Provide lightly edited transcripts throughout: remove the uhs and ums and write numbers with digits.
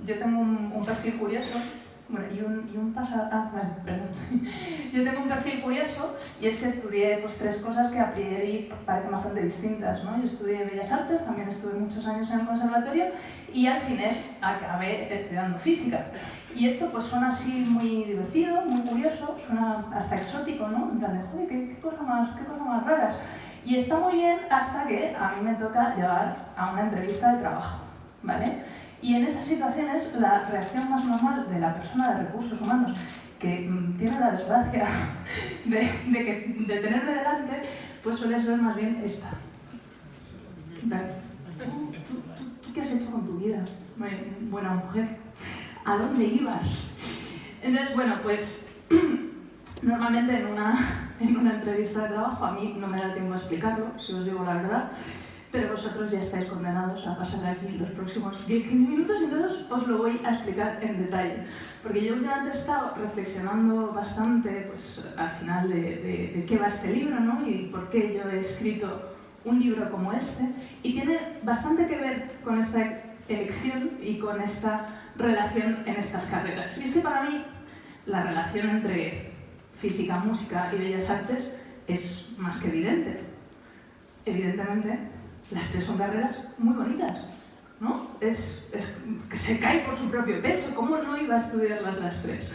yo tengo un perfil curioso. Bueno, perdón. Yo tengo un perfil curioso y es que estudié pues, 3 cosas que a priori parecen bastante distintas, ¿no? Yo estudié Bellas Artes, también estuve muchos años en el conservatorio y al final acabé estudiando física. Y esto pues suena así muy divertido, muy curioso, suena hasta exótico, ¿no? En plan de, joder, qué cosas más raras. Y está muy bien hasta que a mí me toca llevar a una entrevista de trabajo, ¿vale? Y en esas situaciones, la reacción más normal de la persona de recursos humanos que tiene la desgracia de tenerme delante, pues suele ser más bien esta. ¿Tú qué has hecho con tu vida, buena mujer? ¿A dónde ibas? Entonces, bueno, pues normalmente en una entrevista de trabajo a mí no me da tiempo a explicarlo, si os digo la verdad. Pero vosotros ya estáis condenados a pasar aquí los próximos 10-15 minutos y entonces os lo voy a explicar en detalle. Porque yo últimamente he estado reflexionando bastante pues, al final de qué va este libro, ¿no? Y por qué yo he escrito un libro como este. Y tiene bastante que ver con esta elección y con esta relación en estas carreras. Y es que para mí la relación entre física, música y bellas artes es más que evidente. Evidentemente, las 3 son carreras muy bonitas, ¿no? Es que se cae por su propio peso. ¿Cómo no iba a estudiarlas las 3?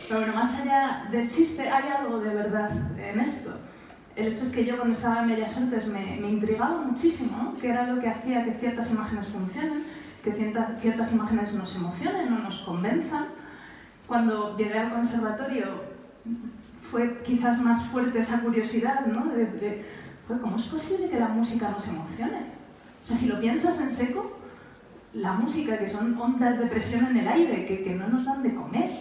Pero bueno, más allá del chiste, hay algo de verdad en esto. El hecho es que yo cuando estaba en Bellas Artes me intrigaba muchísimo, ¿no? Que era lo que hacía que ciertas imágenes funcionen, que ciertas imágenes nos emocionen o nos convenzan. Cuando llegué al conservatorio fue quizás más fuerte esa curiosidad, ¿no? ¿Cómo es posible que la música nos emocione? O sea, si lo piensas en seco, la música, que son ondas de presión en el aire, que no nos dan de comer,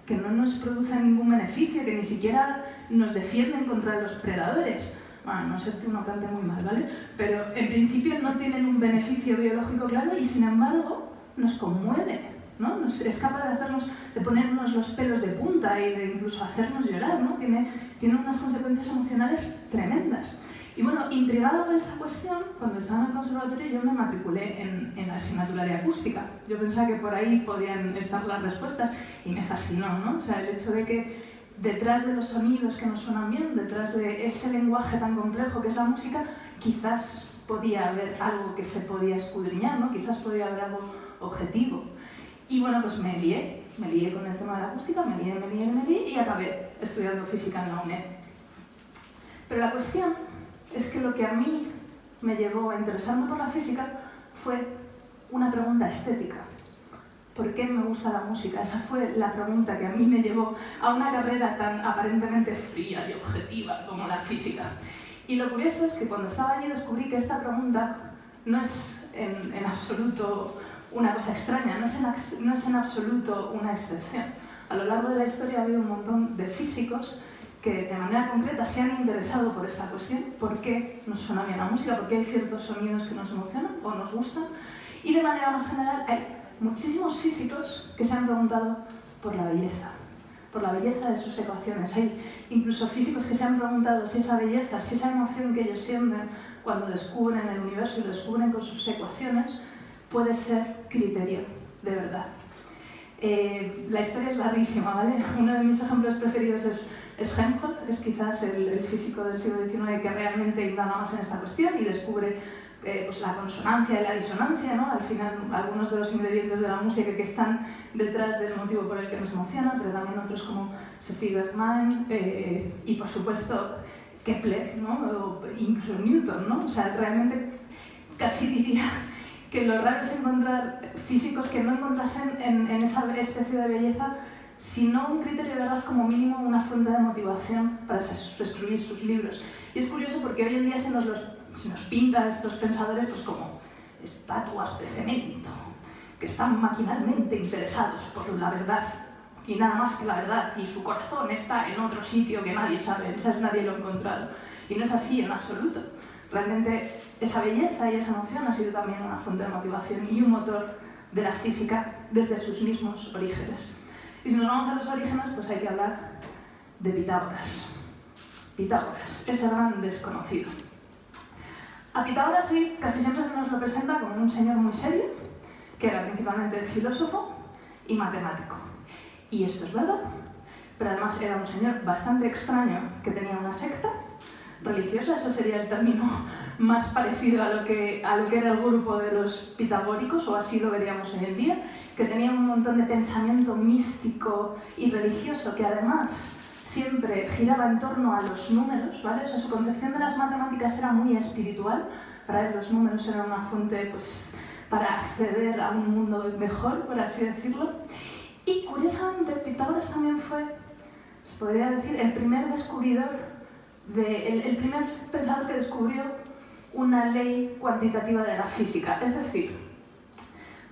que no nos producen ningún beneficio, que ni siquiera nos defienden contra los predadores. Bueno, no sé que uno cante muy mal, ¿vale? Pero en principio no tienen un beneficio biológico claro y sin embargo nos conmueve, ¿no? Es capaz de ponernos los pelos de punta y de incluso hacernos llorar, ¿no? Tiene unas consecuencias emocionales tremendas. Y bueno, intrigada por esta cuestión, cuando estaba en el conservatorio yo me matriculé en la asignatura de acústica. Yo pensaba que por ahí podían estar las respuestas y me fascinó, ¿no? O sea, el hecho de que detrás de los sonidos que nos suenan bien, detrás de ese lenguaje tan complejo que es la música, quizás podía haber algo que se podía escudriñar, ¿no? Quizás podía haber algo objetivo. Y bueno, pues me lié con el tema de la acústica, me lié y acabé estudiando física en la UNED. Pero la cuestión es que lo que a mí me llevó a interesarme por la física fue una pregunta estética. ¿Por qué me gusta la música? Esa fue la pregunta que a mí me llevó a una carrera tan aparentemente fría y objetiva como la física. Y lo curioso es que cuando estaba allí descubrí que esta pregunta no es en absoluto una cosa extraña, no es en absoluto una excepción. A lo largo de la historia ha habido un montón de físicos que de manera concreta se han interesado por esta cuestión, por qué nos suena bien la música, por qué hay ciertos sonidos que nos emocionan o nos gustan, y de manera más general hay muchísimos físicos que se han preguntado por la belleza de sus ecuaciones. Hay incluso físicos que se han preguntado si esa belleza, si esa emoción que ellos sienten cuando descubren el universo y lo descubren con sus ecuaciones, puede ser criterio de verdad. La historia es larguísima, ¿vale? Uno de mis ejemplos preferidos es Helmholtz, es quizás el físico del siglo XIX que realmente indaga más en esta cuestión y descubre pues la consonancia y la disonancia, ¿no? Al final, algunos de los ingredientes de la música que están detrás del motivo por el que nos emociona, pero también otros como Sophie Bergman y, por supuesto, Kepler, ¿no? O incluso Newton, ¿no? O sea, realmente casi diría que lo raro es encontrar físicos que no encontrasen en esa especie de belleza sino un criterio de verdad como mínimo una fuente de motivación para escribir sus libros. Y es curioso porque hoy en día se nos pinta a estos pensadores pues como estatuas de cemento, que están maquinalmente interesados por la verdad y nada más que la verdad, y su corazón está en otro sitio que nadie sabe, nadie lo ha encontrado. Y no es así en absoluto. Realmente esa belleza y esa emoción ha sido también una fuente de motivación y un motor de la física desde sus mismos orígenes. Y si nos vamos a los orígenes, pues hay que hablar de Pitágoras. Pitágoras, ese gran desconocido. A Pitágoras hoy casi siempre se nos lo presenta como un señor muy serio, que era principalmente filósofo, y matemático. Y esto es verdad, pero además era un señor bastante extraño que tenía una secta religiosa, ese sería el término más parecido a lo que era el grupo de los pitagóricos, o así lo veríamos hoy en día, que tenía un montón de pensamiento místico y religioso que además siempre giraba en torno a los números, ¿vale? O sea, su concepción de las matemáticas era muy espiritual, para él los números eran una fuente pues, para acceder a un mundo mejor, por así decirlo. Y curiosamente Pitágoras también fue, se podría decir, el primer descubridor, el primer pensador que descubrió una ley cuantitativa de la física. Es decir,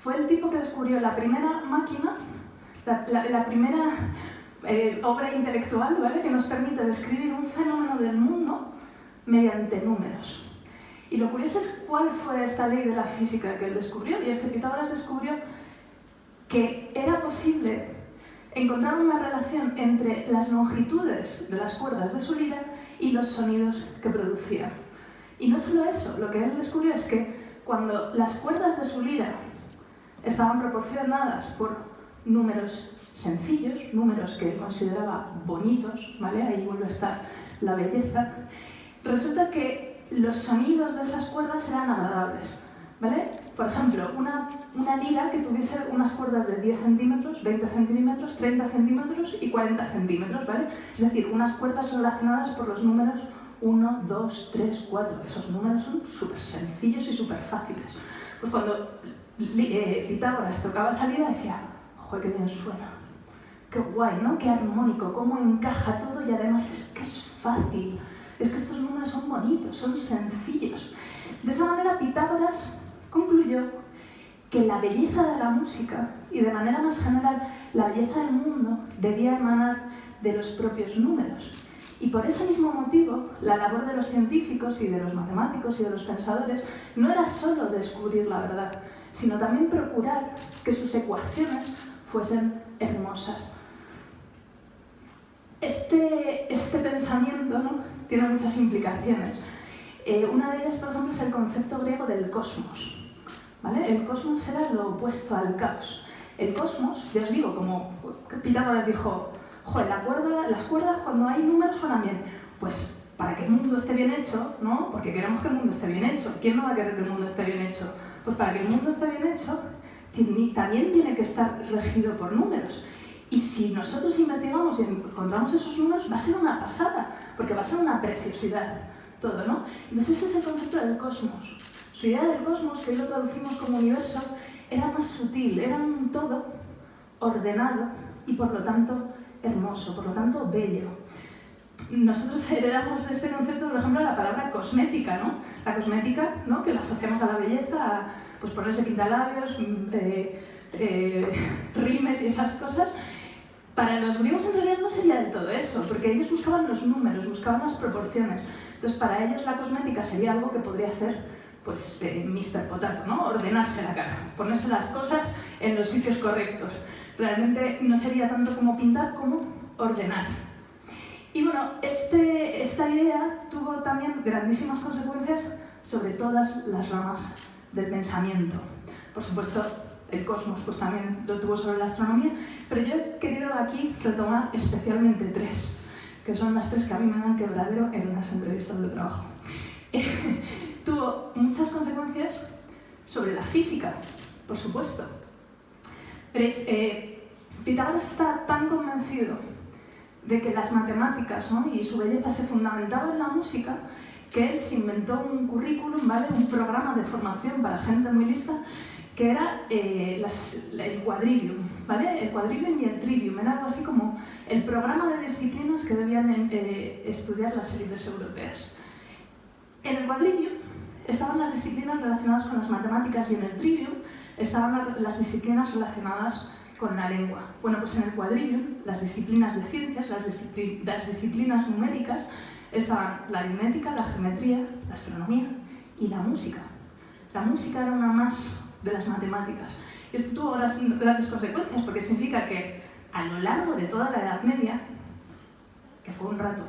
fue el tipo que descubrió la primera máquina, la primera obra intelectual, ¿vale?, que nos permite describir un fenómeno del mundo mediante números. Y lo curioso es cuál fue esta ley de la física que él descubrió, y es que Pitágoras descubrió que era posible encontrar una relación entre las longitudes de las cuerdas de su lira y los sonidos que producían. Y no solo eso, lo que él descubrió es que cuando las cuerdas de su lira estaban proporcionadas por números sencillos, números que él consideraba bonitos, ¿vale? Ahí vuelve a estar la belleza, resulta que los sonidos de esas cuerdas eran agradables, ¿vale? Por ejemplo, una lira que tuviese unas cuerdas de 10 centímetros, 20 centímetros, 30 centímetros y 40 centímetros, ¿vale? Es decir, unas cuerdas relacionadas por los números 1, 2, 3, 4. Esos números son súper sencillos y súper fáciles. Pues cuando Pitágoras tocaba esa lira decía, ¡joder, qué bien suena! ¡Qué guay!, ¿no? ¡Qué armónico! ¿Cómo encaja todo? Y además es que es fácil. Es que estos números son bonitos, son sencillos. De esa manera Pitágoras concluyó que la belleza de la música, y de manera más general la belleza del mundo, debía emanar de los propios números. Y por ese mismo motivo, la labor de los científicos y de los matemáticos y de los pensadores no era solo descubrir la verdad, sino también procurar que sus ecuaciones fuesen hermosas. Este pensamiento, ¿no?, tiene muchas implicaciones. Una de ellas, por ejemplo, es el concepto griego del cosmos, ¿vale? El cosmos era lo opuesto al caos. El cosmos, ya os digo, como Pitágoras dijo, joder, las cuerdas cuando hay números suenan bien. Pues para que el mundo esté bien hecho, ¿no? Porque queremos que el mundo esté bien hecho. ¿Quién no va a querer que el mundo esté bien hecho? Pues para que el mundo esté bien hecho, también tiene que estar regido por números. Y si nosotros investigamos y encontramos esos números, va a ser una pasada, porque va a ser una preciosidad todo, ¿no? Entonces ese es el concepto del cosmos. Su idea del cosmos, que hoy lo traducimos como universo, era más sutil, era un todo ordenado y por lo tanto hermoso, por lo tanto bello. Nosotros heredamos de este concepto, por ejemplo, la palabra cosmética, ¿no? La cosmética, ¿no?, que la asociamos a la belleza, a pues, ponerse pintalabios, rímel y esas cosas. Para los griegos en realidad no sería del todo eso, porque ellos buscaban los números, buscaban las proporciones. Entonces, para ellos la cosmética sería algo que podría hacer pues, Mr. Potato, ¿no? Ordenarse la cara, ponerse las cosas en los sitios correctos. Realmente no sería tanto como pintar como ordenar. Y bueno, esta idea tuvo también grandísimas consecuencias sobre todas las ramas del pensamiento. Por supuesto, el cosmos pues también lo tuvo sobre la astronomía, pero yo he querido aquí retomar especialmente tres, que son las tres que a mí me dan quebradero en las entrevistas de trabajo. Tuvo muchas consecuencias sobre la física, por supuesto. Veréis, Pitágoras está tan convencido de que las matemáticas, ¿no?, y su belleza se fundamentaban en la música, que él se inventó un currículum, ¿vale?, un programa de formación para gente muy lista, que era el quadrivium, ¿vale? El quadrivium y el trivium, era algo así como el programa de disciplinas que debían estudiar las élites europeas. En el quadrivium estaban las disciplinas relacionadas con las matemáticas y en el trivium estaban las disciplinas relacionadas con la lengua. Bueno, pues en el quadrivium, las disciplinas de ciencias, las disciplinas numéricas, estaban la aritmética, la geometría, la astronomía y la música. La música era una más de las matemáticas. Y esto tuvo grandes consecuencias, porque significa que a lo largo de toda la Edad Media, que fue un rato,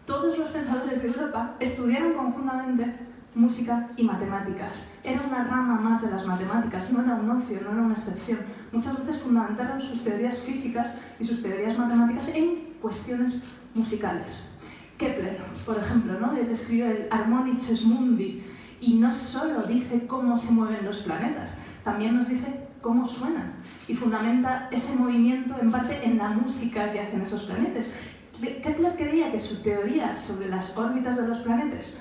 todos los pensadores de Europa estudiaron conjuntamente música y matemáticas. Era una rama más de las matemáticas, no era un ocio, no era una excepción. muchas veces fundamentaron sus teorías físicas y sus teorías matemáticas en cuestiones musicales. Kepler, por ejemplo, ¿no? Él escribió el Harmonices Mundi y no solo dice cómo se mueven los planetas, también nos dice cómo suenan y fundamenta ese movimiento en parte en la música que hacen esos planetas. Kepler creía que su teoría sobre las órbitas de los planetas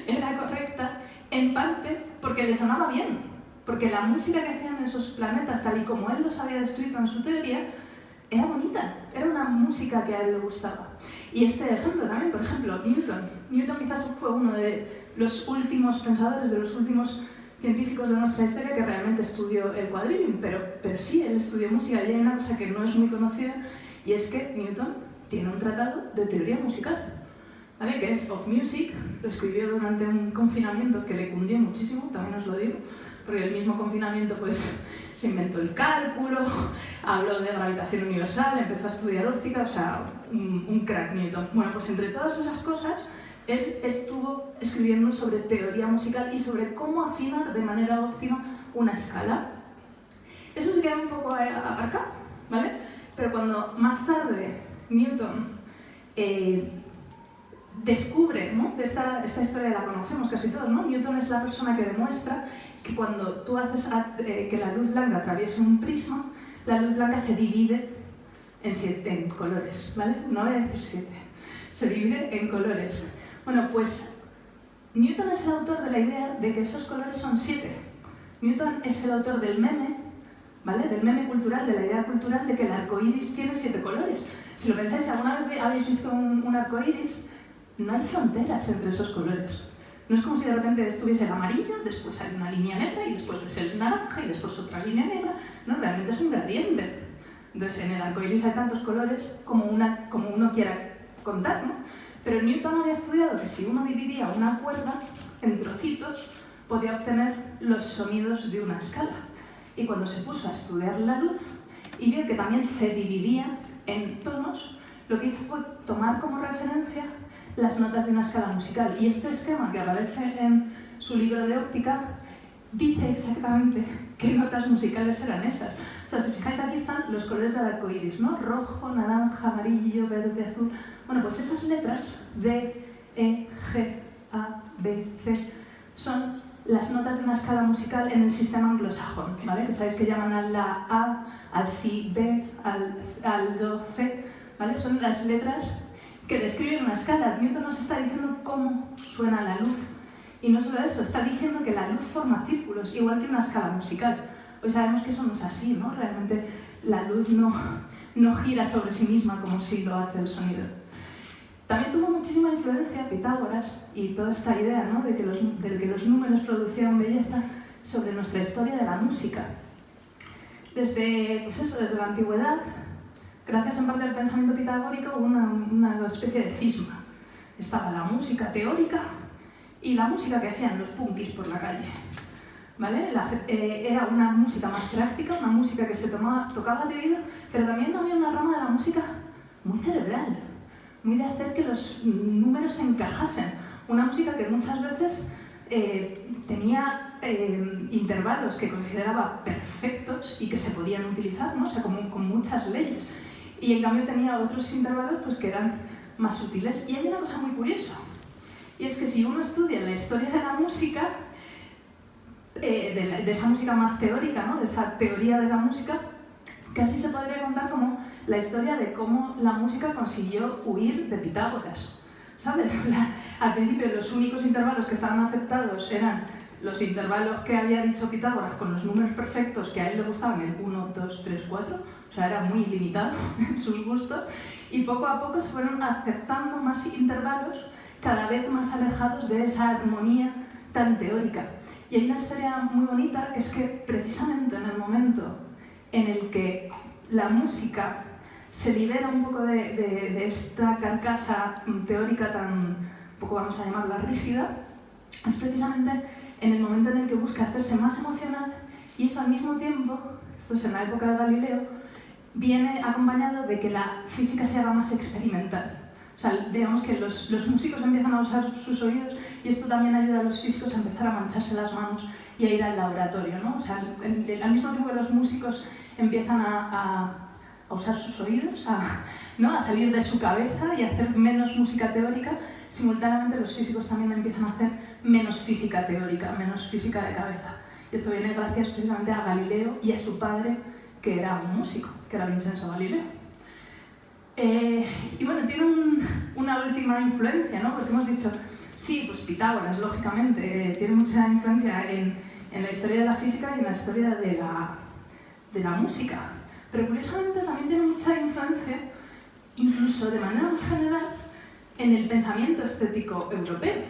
era correcta en parte porque le sonaba bien, porque la música que hacían esos planetas, tal y como él los había descrito en su teoría, era bonita, era una música que a él le gustaba. Y este ejemplo también, por ejemplo, Newton. Newton quizás fue uno de los últimos pensadores, de los últimos científicos de nuestra historia que realmente estudió el quadrivium, pero sí, él estudió música y hay una cosa que no es muy conocida y es que Newton tiene un tratado de teoría musical, ¿vale? Que es Of Music, lo escribió durante un confinamiento que le cundió muchísimo, también os lo digo, porque el mismo confinamiento pues se inventó el cálculo, habló de gravitación universal, empezó a estudiar óptica, o sea, un crack Newton. Bueno, pues entre todas esas cosas, él estuvo escribiendo sobre teoría musical y sobre cómo afinar de manera óptima una escala. Eso se queda un poco aparcado, ¿vale? Pero cuando más tarde Newton descubre, ¿no? Esta historia la conocemos casi todos, ¿no? Newton es la persona que demuestra que cuando tú haces que la luz blanca atraviese un prisma, la luz blanca se divide en colores, ¿vale? No voy a decir 7, se divide en colores. Bueno, pues Newton es el autor de la idea de que esos colores son 7. Newton es el autor del meme, ¿vale? Del meme cultural, de la idea cultural de que el arco iris tiene 7 colores. Si lo pensáis, si alguna vez habéis visto un arco iris, no hay fronteras entre esos colores. No es como si de repente estuviese el amarillo, después hay una línea negra y después ves el naranja y después otra línea negra. No, realmente es un gradiente. Entonces en el arco iris hay tantos colores como uno quiera contar, ¿no? Pero Newton había estudiado que si uno dividía una cuerda en trocitos, podía obtener los sonidos de una escala. Y cuando se puso a estudiar la luz y vio que también se dividía en tonos, lo que hizo fue tomar como referencia las notas de una escala musical. Y este esquema que aparece en su libro de óptica dice exactamente qué notas musicales eran esas. O sea, si fijáis, aquí están los colores del arco iris, ¿no? Rojo, naranja, amarillo, verde, azul. Bueno, pues esas letras D, E, G, A, B, C son las notas de una escala musical en el sistema anglosajón, ¿vale? Que sabéis que llaman a la A, al Si B, al Do C, ¿vale? Son las letras que describen una escala. Newton nos está diciendo cómo suena la luz. Y no solo eso, está diciendo que la luz forma círculos, igual que una escala musical. Hoy sabemos que eso no es así, ¿no? Realmente la luz no gira sobre sí misma como si lo hace el sonido. También tuvo muchísima influencia Pitágoras y toda esta idea, ¿no? de que los números producían belleza sobre nuestra historia de la música. Desde la antigüedad, gracias en parte al pensamiento pitagórico, hubo una especie de cisma. Estaba la música teórica y la música que hacían los punkis por la calle, ¿vale? Era una música más práctica, una música que se tocaba de oído, pero también había una rama de la música muy cerebral, muy de hacer que los números se encajasen. Una música que muchas veces tenía intervalos que consideraba perfectos y que se podían utilizar, ¿no? O sea, con muchas leyes. Y en cambio tenía otros intervalos pues, que eran más sutiles. Y hay una cosa muy curiosa, y es que si uno estudia la historia de la música, de esa música más teórica, ¿no? De esa teoría de la música, casi se podría contar como la historia de cómo la música consiguió huir de Pitágoras, ¿sabes? Al principio los únicos intervalos que estaban aceptados eran los intervalos que había dicho Pitágoras con los números perfectos que a él le gustaban, el 1, 2, 3, 4, o sea, era muy limitado en sus gustos, y poco a poco se fueron aceptando más intervalos cada vez más alejados de esa armonía tan teórica. Y hay una historia muy bonita, que es que precisamente en el momento en el que la música se libera un poco de esta carcasa teórica tan, un poco vamos a llamarla rígida, es precisamente en el momento en el que busca hacerse más emocional, y eso al mismo tiempo, esto es en la época de Galileo, viene acompañado de que la física se haga más experimental. O sea, digamos que los músicos empiezan a usar sus oídos y esto también ayuda a los físicos a empezar a mancharse las manos y a ir al laboratorio, ¿no? O sea, al mismo tiempo que los músicos empiezan a usar sus oídos, ¿no? A salir de su cabeza y a hacer menos música teórica, simultáneamente los físicos también empiezan a hacer menos física teórica, menos física de cabeza. Y esto viene gracias precisamente a Galileo y a su padre, que era un músico, que era Vincenzo Galileo. Y bueno, tiene una última influencia, ¿no? Porque hemos dicho, sí, pues Pitágoras, lógicamente, tiene mucha influencia en la historia de la física y en la historia de la música. Pero curiosamente también tiene mucha influencia, incluso de manera más general, en el pensamiento estético europeo.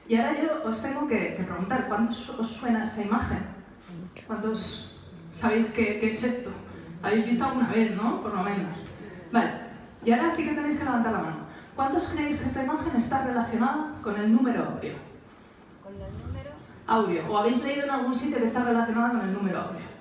Y ahora yo os tengo que preguntar, ¿cuántos os suena esta imagen? ¿Cuántos sabéis qué es esto? ¿Habéis visto alguna vez, no? Por lo menos. Vale, y ahora sí que tenéis que levantar la mano. ¿Cuántos creéis que esta imagen está relacionada con el número áureo? ¿Con el número? Áureo. ¿O habéis leído en algún sitio que está relacionada con el número áureo?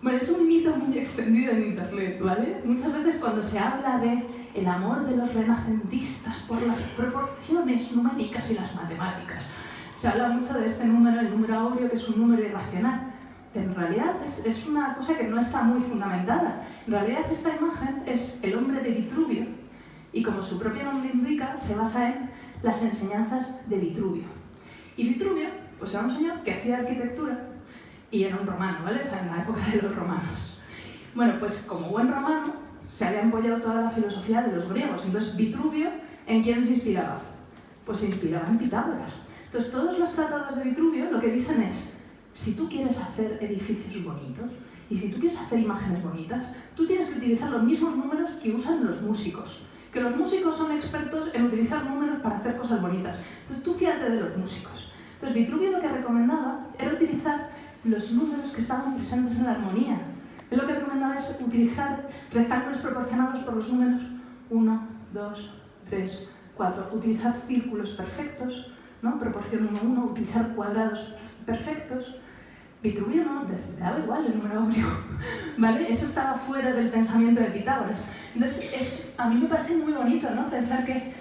Bueno, es un mito muy extendido en internet, ¿vale? Muchas veces cuando se habla de el amor de los renacentistas por las proporciones numéricas y las matemáticas, se habla mucho de este número, el número áureo, que es un número irracional. Pero en realidad es una cosa que no está muy fundamentada. En realidad esta imagen es el hombre de Vitruvio y, como su propio nombre indica, se basa en las enseñanzas de Vitruvio. Y Vitruvio, pues era un señor que hacía arquitectura y era un romano, ¿vale? O sea, en la época de los romanos. Bueno, pues como buen romano se había apoyado toda la filosofía de los griegos. Entonces, Vitruvio, ¿en quién se inspiraba? Pues se inspiraba en Pitágoras. Entonces, todos los tratados de Vitruvio lo que dicen es: si tú quieres hacer edificios bonitos y si tú quieres hacer imágenes bonitas, tú tienes que utilizar los mismos números que usan los músicos. Que los músicos son expertos en utilizar números para hacer cosas bonitas. Entonces tú fíjate de los músicos. Entonces Vitruvio lo que recomendaba era utilizar los números que estaban presentes en la armonía. Él lo que recomendaba es utilizar rectángulos proporcionados por los números 1, 2, 3, 4. Utilizar círculos perfectos, ¿no? Proporción 1, 1. Utilizar cuadrados perfectos. Vitruvio no, le daba igual el número áureo, ¿vale? Eso estaba fuera del pensamiento de Pitágoras. Entonces, a mí me parece muy bonito, ¿no? Pensar que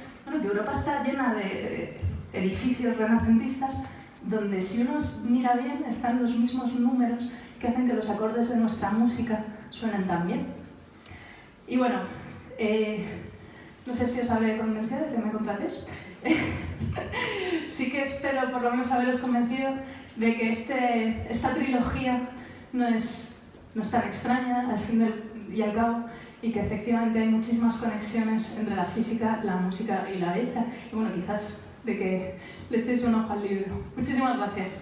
Europa está llena de edificios renacentistas donde, si uno mira bien, están los mismos números que hacen que los acordes de nuestra música suenen tan bien. Y bueno, no sé si os habré convencido de que me contratéis. Sí que espero por lo menos haberos convencido de que esta trilogía no es tan extraña al fin y al cabo, y que efectivamente hay muchísimas conexiones entre la física, la música y la belleza. Y bueno, quizás de que le echéis un ojo al libro. Muchísimas gracias.